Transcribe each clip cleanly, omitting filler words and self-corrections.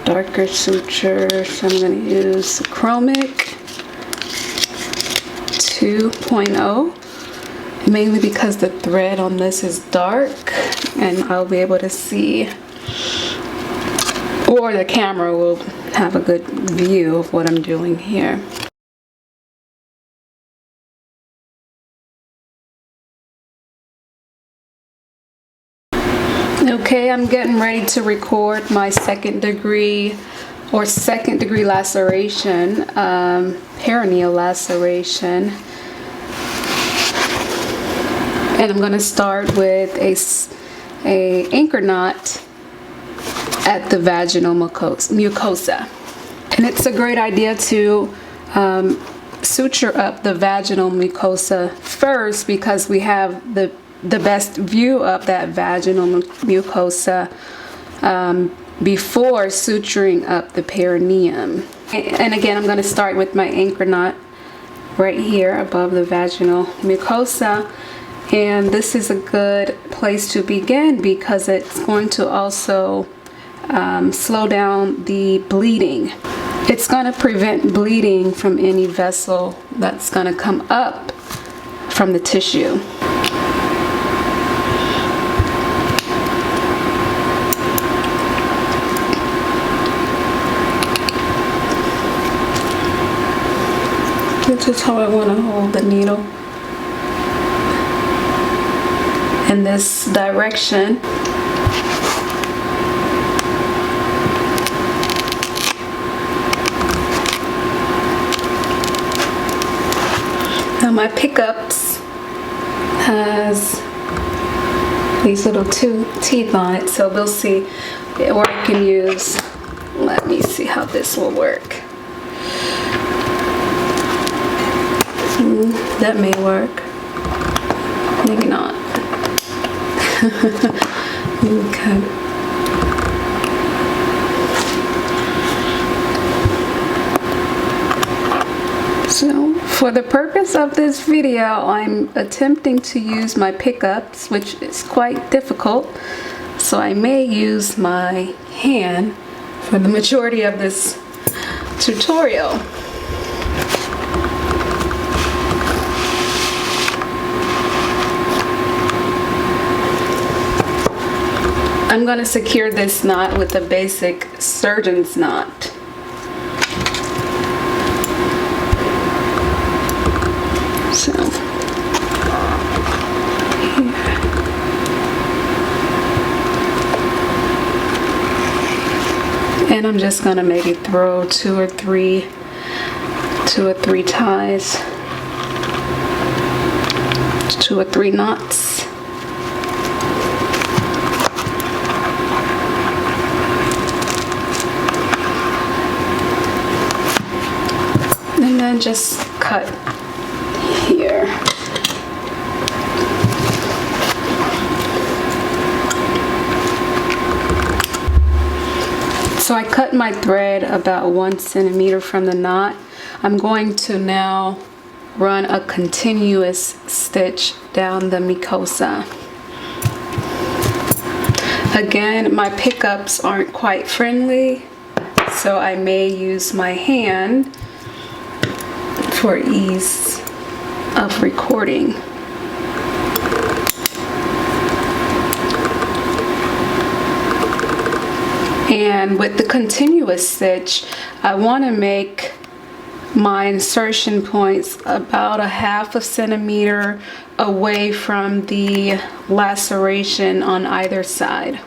darker suture, so I'm going to use Chromic 2.0, mainly because the thread on this is dark and I'll be able to see, or the camera will have a good view of what I'm doing here. Okay, I'm getting ready to record my second degree laceration, perineal laceration. And I'm going to start with a anchor knot at the vaginal mucosa. And it's a great idea to suture up the vaginal mucosa first, because we have the best view of that vaginal mucosa before suturing up the perineum. And again, I'm going to start with my anchor knot right here above the vaginal mucosa. And this is a good place to begin because it's going to also slow down the bleeding. It's going to prevent bleeding from any vessel that's going to come up from the tissue. This is how I want to hold the needle, in this direction. Now my pickups has these little two teeth on it, so we'll see, or I can use, let me see how this will work. That may work, maybe not. Okay. So for the purpose of this video, I'm attempting to use my pickups, which is quite difficult, so I may use my hand for the majority of this tutorial. I'm going to secure this knot with a basic surgeon's knot. So, here. And I'm just going to maybe throw two or three ties, 2 or 3 knots. And then just cut here. So I cut my thread about 1 centimeter from the knot. I'm going to now run a continuous stitch down the mucosa. Again, my pickups aren't quite friendly, so I may use my hand for ease of recording. And with the continuous stitch, I want to make my insertion points about 1/2 centimeter away from the laceration on either side.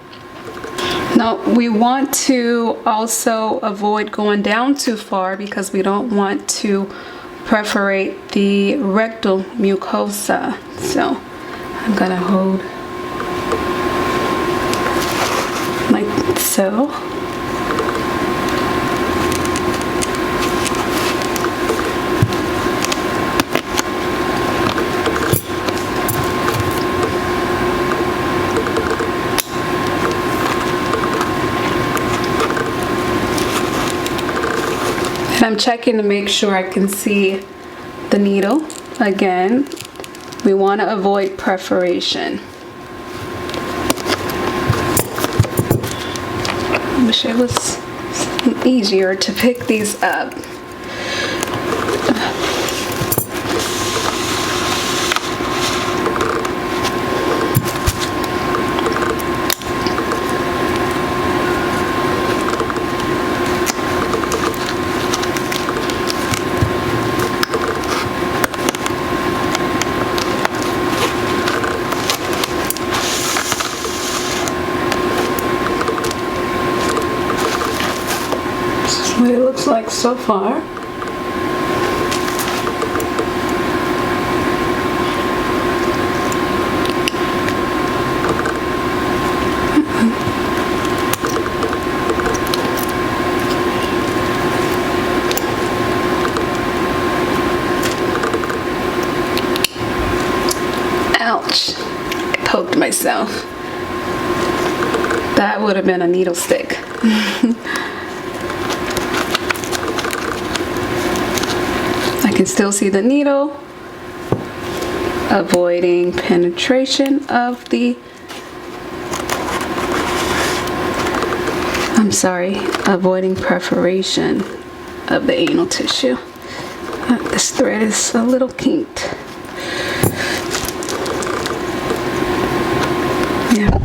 Now we want to also avoid going down too far because we don't want to perforate the rectal mucosa. So I'm gonna hold like so. And I'm checking to make sure I can see the needle. Again, we want to avoid perforation. Wish I was easier to pick these up. What it looks like so far. Ouch, I poked myself. That would have been a needle stick. I can still see the needle, avoiding penetration of the, avoiding perforation of the anal tissue. This thread is a little kinked. Yeah.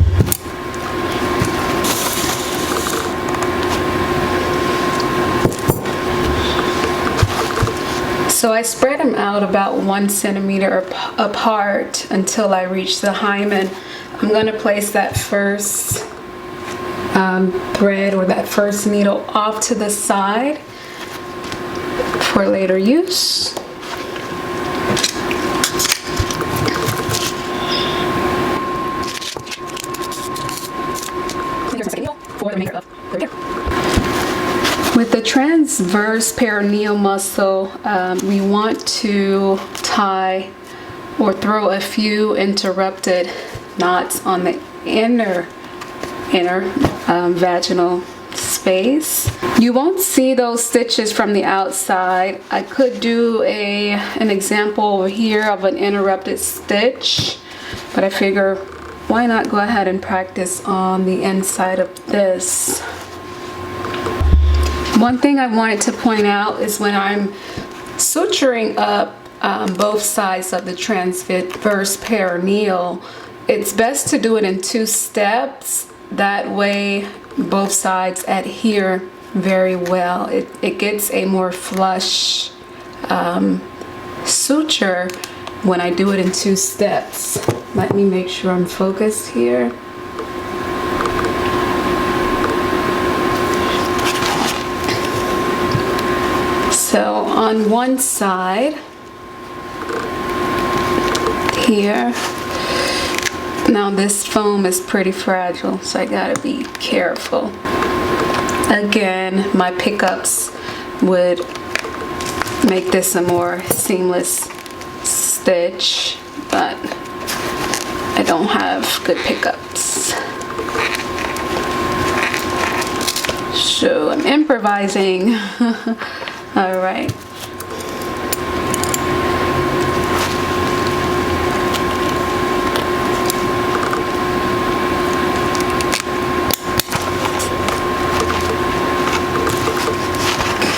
So I spread them out about 1 centimeter apart until I reach the hymen. I'm going to place that first thread or that first needle off to the side for later use. With the transverse perineal muscle, we want to tie or throw a few interrupted knots on the inner vaginal space. You won't see those stitches from the outside. I could do an example over here of an interrupted stitch, but I figure why not go ahead and practice on the inside of this. One thing I wanted to point out is when I'm suturing up both sides of the transverse perineal, it's best to do it in 2 steps. That way both sides adhere very well. It gets a more flush suture when I do it in 2 steps. Let me make sure I'm focused here. So on one side here, now this foam is pretty fragile, so I gotta be careful. Again, my pickups would make this a more seamless stitch, but I don't have good pickups. So I'm improvising. All right.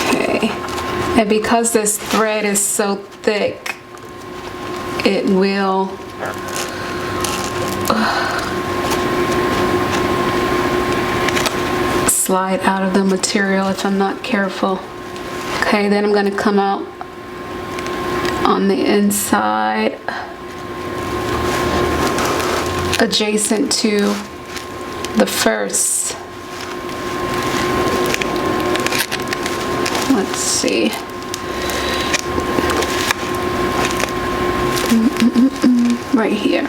Okay. And because this thread is so thick, it will slide out of the material if I'm not careful. Okay, then I'm going to come out on the inside adjacent to the first. Let's see. Right here.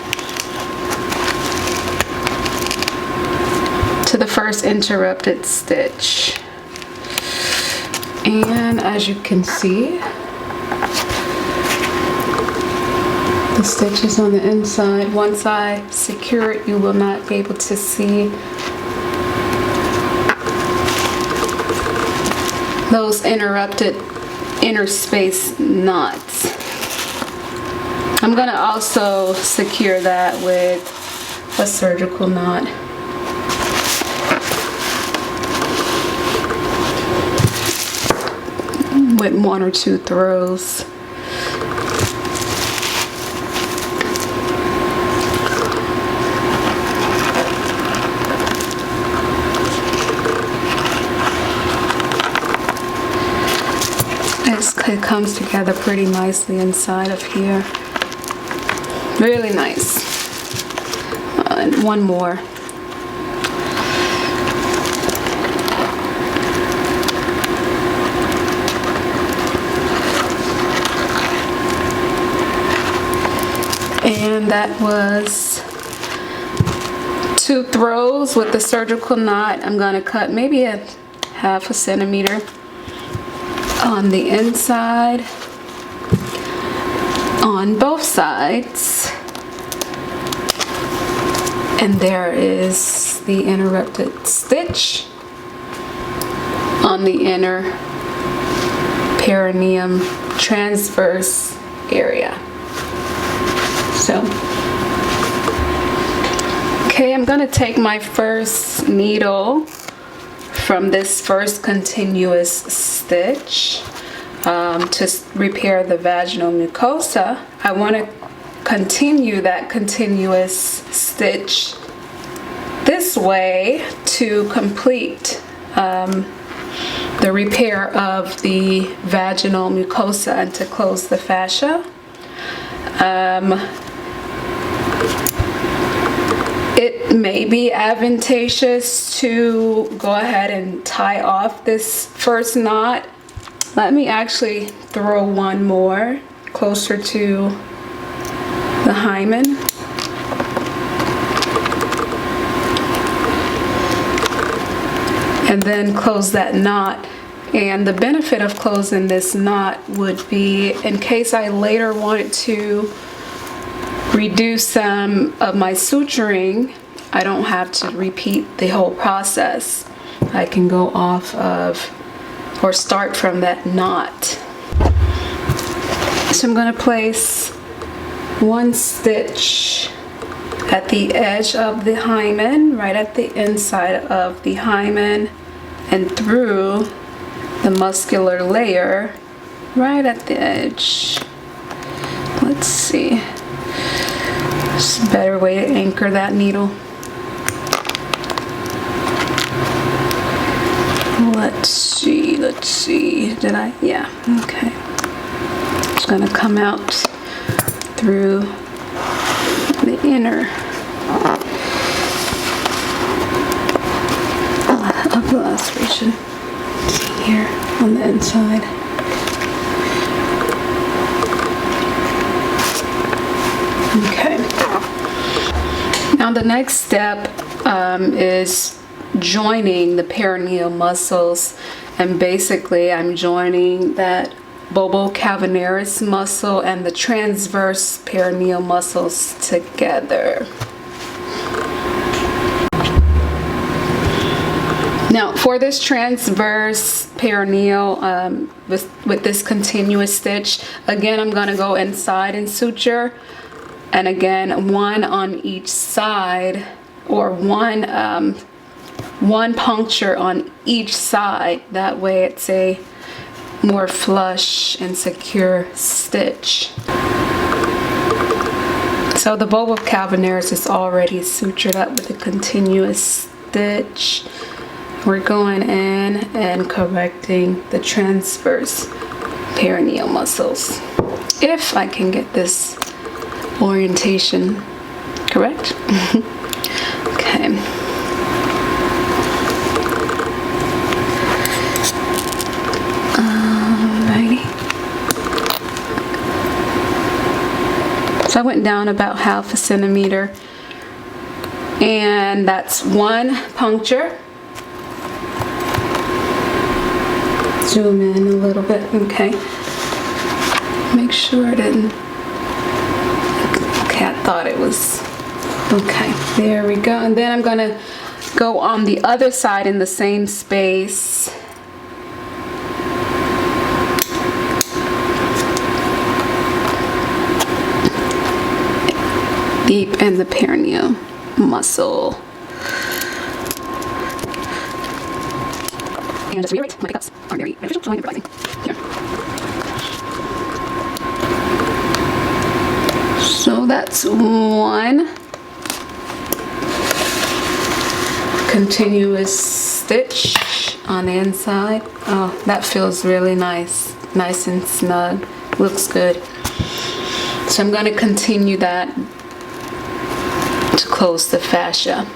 To the first interrupted stitch. And as you can see, the stitches on the inside, once I secure it, you will not be able to see those interrupted inner space knots. I'm going to also secure that with a surgical knot. with 1 or 2 throws. It comes together pretty nicely inside of here. Really nice. And one more. And that was 2 throws with the surgical knot. I'm going to cut maybe a 1/2 centimeter on the inside, on both sides, and there is the interrupted stitch on the inner perineum transverse area. So, okay, I'm going to take my first needle from this first continuous stitch to repair the vaginal mucosa. I want to continue that continuous stitch this way to complete the repair of the vaginal mucosa and to close the fascia. It may be advantageous to go ahead and tie off this first knot. Let me actually throw one more closer to the hymen. And then close that knot. And the benefit of closing this knot would be, in case I later wanted to redo some of my suturing, I don't have to repeat the whole process. I can go off of or start from that knot. So I'm going to place 1 stitch at the edge of the hymen, right at the inside of the hymen, and through the muscular layer right at the edge. Let's see. Just a better way to anchor that needle. Let's see. Did I? Yeah, okay. It's gonna come out through the inner of the laceration here on the inside. Okay. Now the next step is joining the perineal muscles, and basically I'm joining that bulbocavernalis muscle and the transverse perineal muscles together. Now for this transverse perineal with this continuous stitch, again I'm going to go inside and suture, and again 1 on each side, or one puncture on each side. That way it's a more flush and secure stitch. So the bulbocavernalis is already sutured up with a continuous stitch. We're going in and correcting the transverse perineal muscles, if I can get this orientation correct. Okay. Alrighty. So I went down about 1/2 centimeter, and that's 1 puncture. Zoom in a little bit, okay. Make sure I didn't. Okay, I thought it was. Okay, there we go. And then I'm gonna go on the other side in the same space. Deep in the perineal muscle. And just reiterate, my pickups are very beneficial to my improvising. Here. That's one continuous stitch on the inside. Oh, that feels really nice. Nice and snug. Looks good. So I'm going to continue that to close the fascia.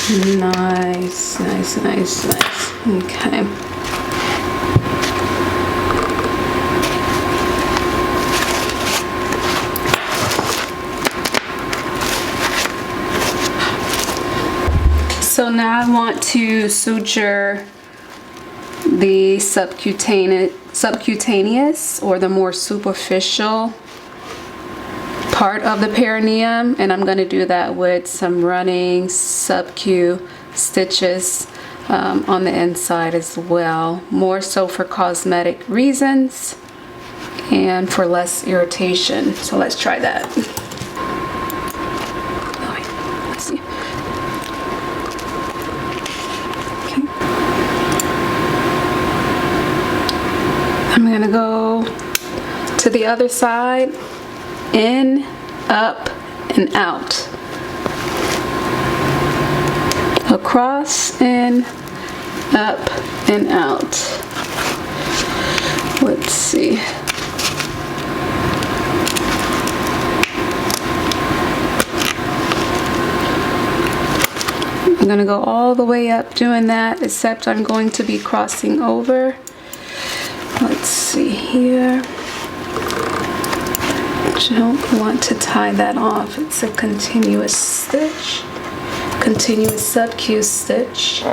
Nice, nice, nice, nice. Okay. So now I want to suture the subcutaneous or the more superficial part of the perineum, and I'm going to do that with some running subcu stitches on the inside as well, more so for cosmetic reasons and for less irritation. So let's try that. Let's see. Okay. I'm going to go to the other side. In, up, and out. Across, in, up, and out. Let's see. I'm going to go all the way up doing that, except I'm going to be crossing over. Let's see here. Don't want to tie that off. It's a continuous stitch, continuous subcu stitch.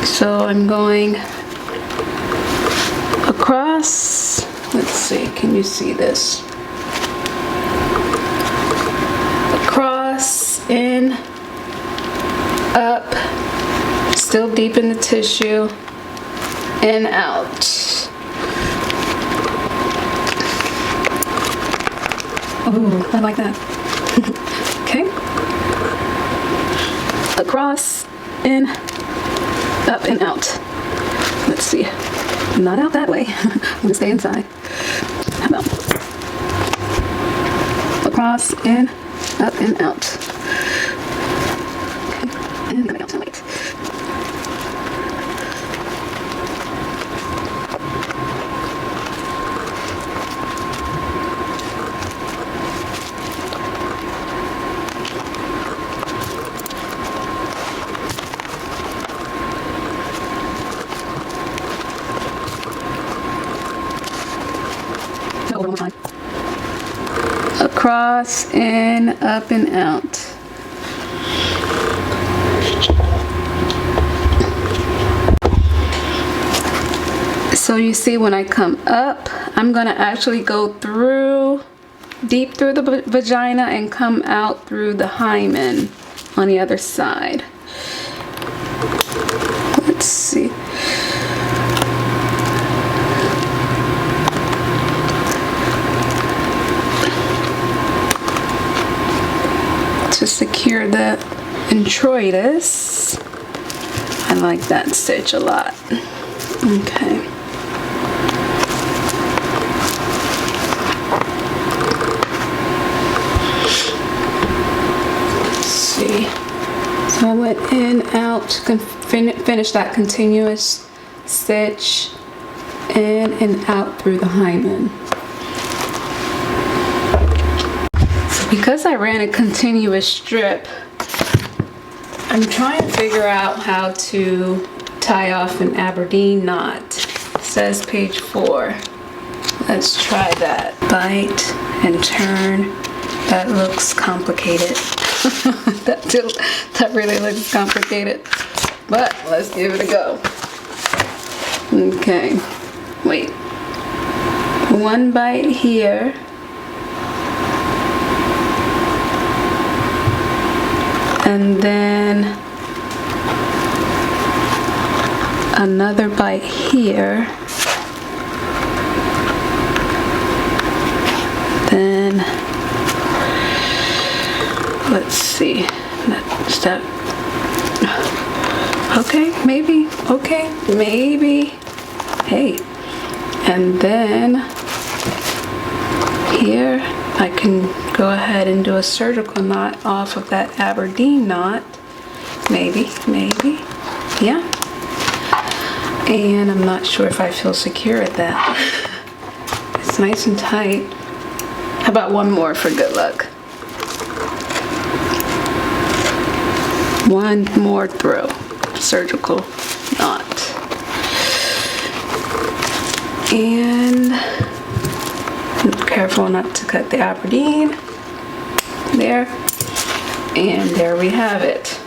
So I'm going across. Let's see, can you see this? Across, in, up, still deep in the tissue, and out. Oh, I like that. Okay. Across, in, up, and out. Let's see. Not out that way. I'm going to stay inside. How about across, in, up, and out. Okay. And coming out to the right. Over one more time. Across, in, up, and out. So you see when I come up, I'm going to actually go through, deep through the vagina and come out through the hymen on the other side. Let's see. To secure the introitus. I like that stitch a lot. Okay. Let's see. So I went in, out, finish that continuous stitch, in and out through the hymen. Because I ran a continuous strip, I'm trying to figure out how to tie off an Aberdeen knot. It says page 4. Let's try that. Bite and turn. That looks complicated. that really looks complicated. But let's give it a go. Okay. Wait. One bite here. And then another bite here. Then let's see. Is that okay? Maybe. Okay, maybe. Hey. And then here I can go ahead and do a surgical knot off of that Aberdeen knot. Maybe. Yeah. And I'm not sure if I feel secure at that. It's nice and tight. How about one more for good luck? One more throw. Surgical knot. And careful not to cut the Aberdeen. There. And there we have it.